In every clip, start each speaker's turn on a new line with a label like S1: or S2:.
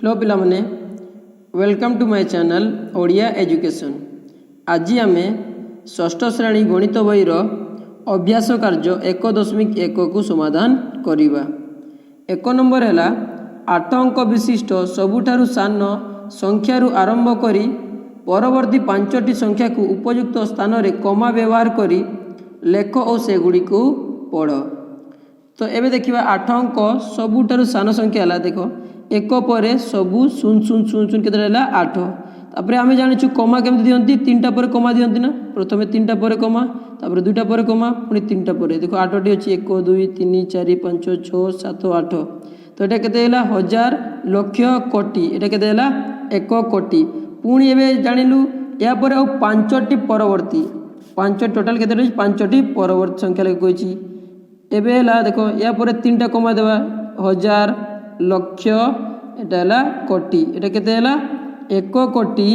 S1: Hello पिला माने welcome to my channel Odia education. आज आम षष्ठ श्रेणी गणित बहीर अभ्यास कार्य 1.1 को समाधान करिबा। 1 नंबर है 8 अंक विशिष्ट सबुठारु सान संख्यारु आरंभ करी परवर्ती 5टी संख्या को उपयुक्त स्थान रे कमा व्यवहार करी लेख और सेगुड़ी को पढ़। तो एबे देखिबा 8 अंक सबुठारु सान संख्या है। देखो एक पर सबू शून्य शून्य शून्य शून्य के 8। तापर आम जानी कमा केमती दिखती 3टा पर कमा दिखती ना। प्रथम 3टा पर कमा तापर 2टा पर कमा पुणी 3टा पर। देखो 8टी अच्छी 1 2 3 4 5 6 7 8। तो ये केते हजार लक्ष कोटी ये केते 1 कोटी। पुणी एवं जाणिलु या पर 5टी परवर्ती 5 टोटाल केते 5टी परवर्ती संख्या लगे कही। एवं देखो या पर 3टा कमा देवा हजार लक्ष एटा कोटी एटा केते 1 कोटी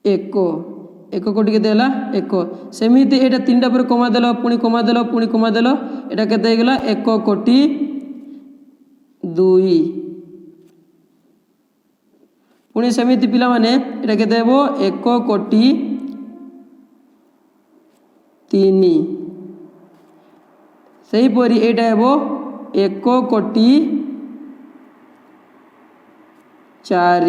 S1: 1 कोटी केते 1। सेमिति एटा 3टा पर कमा देलो पुणी कमा देलो पुणी कमा देलो एटा केते गला 1 कोटी 2। पुणी सेमिति पिला माने एटा केते हेबो 1 कोटी 3। सही परी एटा हेबो 1 कोटी 4।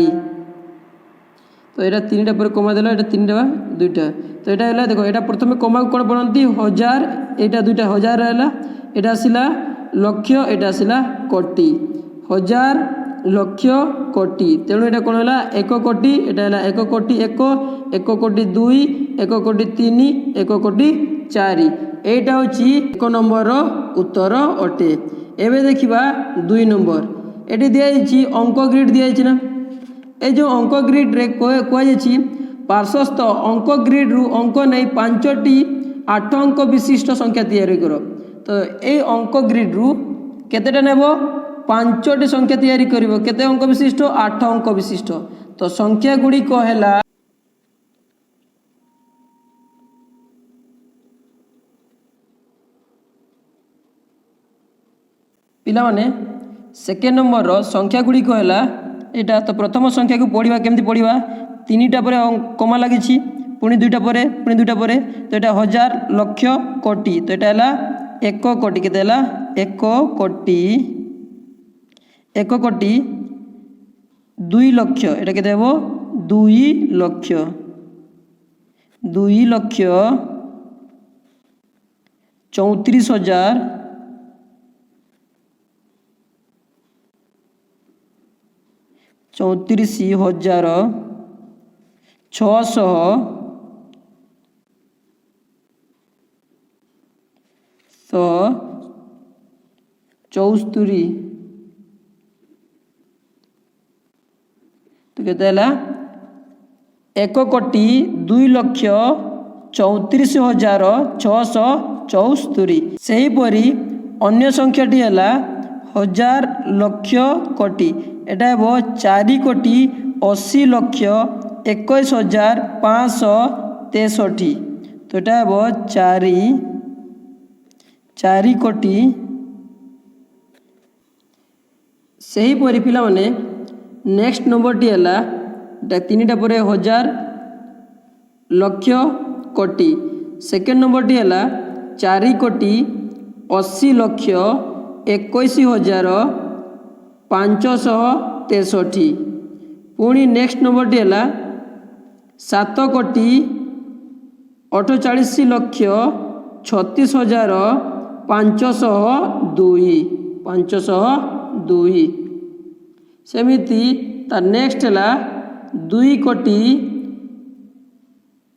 S1: तो यहाँ 3टा पर कमा देला एटा 3टा 2टा। तो यहाँ है देखो यहाँ प्रथम कमा कौन पढ़ती हजार यहाँ 2टा हजार है यहाँ आसला लक्ष यहाँ आसला कोटी हजार लक्ष कोटी। तेणु यहाँ कौन है 1 कोटी यहाँ है 1 कोटी 1 कोटी 2 1 कोटी 3 1 कोटी 4। एटा हूँ 1 नंबर उत्तर अटे। एवं देखा 2 नंबर ये दिखाई अंक ग्रिड दिखाई ना। ये जो अंक ग्रिड रे कहुई पार्श्वस्थ अंक ग्रिड रु अंक नहीं 5टी 8 अंक विशिष्ट संख्या तैयारी कर। तो ये अंक ग्रिड रु केतेटा नेब 5टी संख्या तैयारी करिवो। केते अंक विशिष्ट 8 अंक विशिष्ट। तो संख्या गुड़िक है पिला माने सेकेंड नंबर संख्या गुड़िक है यहाँ। तो प्रथम संख्या को पढ़ा केमती पढ़ा 3टा पर कमा लगी पुणी 2टा पर पुणी 2टा पर। तो यहाँ हजार लक्ष कोटी तो यहाँ है 1 कोटी केते 1 कोटी 1 कोटी 2 लक्ष यहाँ केते हेबो 2 लक्ष 2 लक्ष 34,000 34,600 74। तो कहते है 1 कोटी 2 लक्ष 34,674। सेहीपरि अन्य संख्याटी है हजार लक्ष कोटी एटा हेबो 4 कोटी 80 लक्ष 21,563। तो एटा हेबो 4 कोटी। सही परी पिला माने नेक्स्ट नंबर टी है 3टा पर हजार लक्ष कोटी। सेकेंड नंबर टी है 4 कोटी 80 लक्ष 21,563। पुणी नेक्स्ट नंबर टी है 7 कोटी 48 लक्ष 36,502। सेमिति तार नेक्स्ट है 2 कोटी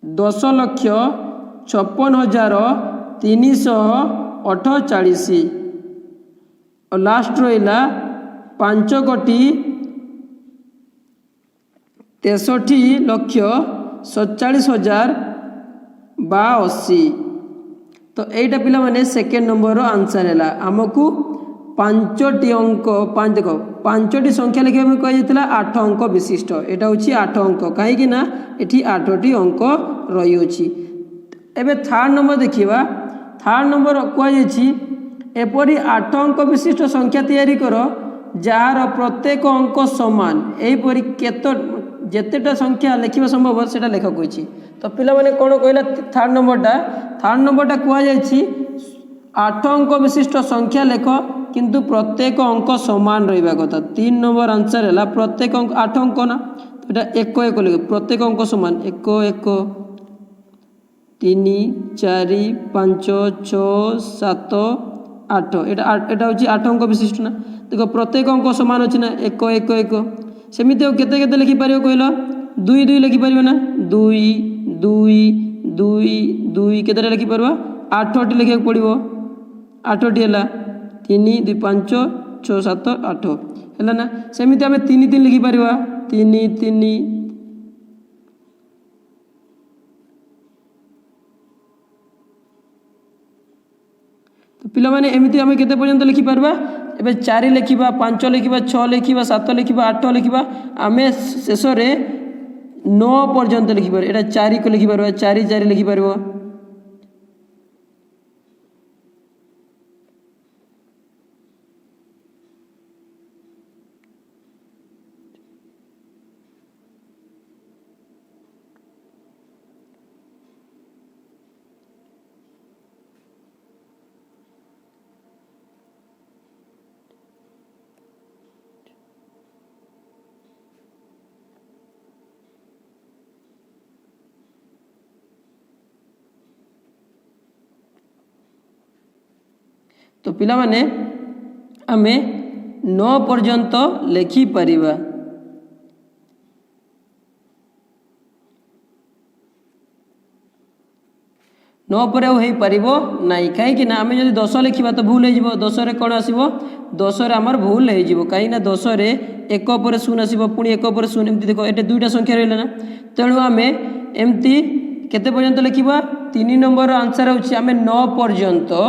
S1: 10 लक्ष 56,348। और लास्ट रहा 5 कोटी 63 लक्ष 47,082। तो यहीटा पिला माने सेकेंड नंबर आंसर है। आमको 5टी अंक 5 देख 5टी संख्या लिखा कही 8 अंक विशिष्ट। यहाँ हूँ 8 अंक कहीं ना ये 8टी अंक रही। एवं थर्ड नंबर देखा। थर्ड नंबर कहुई एपरी 8 अंक विशिष्ट संख्या तैयारी कर जार प्रत्येक अंक समान एहीपरि जेतेटा संख्या लिखा संभव से लेख कही। तो पिला माने कौन कहला थर्ड नंबरटा कहुई 8 अंक विशिष्ट संख्या लेख किंतु प्रत्येक अंक समान रहा कथा। 3 नंबर आंसर है प्रत्येक अंक 8 अंक ना तो यहाँ 1 1 लिख प्रत्येक अंक समान 1 1 3 4 5 6 7 8 एटा हूँ 8 अंक विशिष्ट ना देख प्रत्येक अंक समान अच्छी ना 1 1 1 सेमती केते केते लिखिपर कहल 2 2 लिखिपर ना 2 2 2 2 केते लिखिपर 8टी लिखा पड़ो 8टी है 3 2 5 6 7 8 है ना सेमती आम 3 3 लिखिपर 3 3 तो पिला माने एमती आम केते पर्यंत लिखिपर एबे 4 लिखा 5 लिखा 6 लिखा 7 लिखा 8 लिखा आम शेष 9 पर्यंत लिखिपर एटा 4 को लिखिपर 4 4 लिखिपर। तो पिला माने आमे 9 पर्यंत लिखि परिबा। 9 पर हो पारिबो नाही कहीं ना आमे जदि 10 लिखिबा तो भूल हो 10 रे कौन आसीबो 10 रे आमर भूल हो कहीं ना 10 रे 1 पर 0 आसीबो पुणी 1 पर 0 एमती देखो एटे दुईटा संख्या रहला ना तेणु आमे एमती केते पर्यंत लिखिबा 3 नंबर आंसर होछि आमे 9 पर्यंत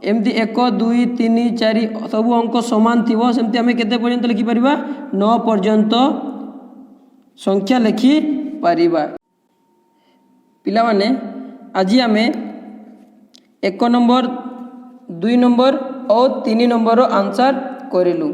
S1: एमती 1 2 3 4 सब अंक समान थी सेमती आम केते पर्यंत लिखिपर 9 पर्यंत संख्या लिखि पारिबा। पिला माने आज आम 1 नंबर 2 नंबर और 3 नंबर आंसर करिलु।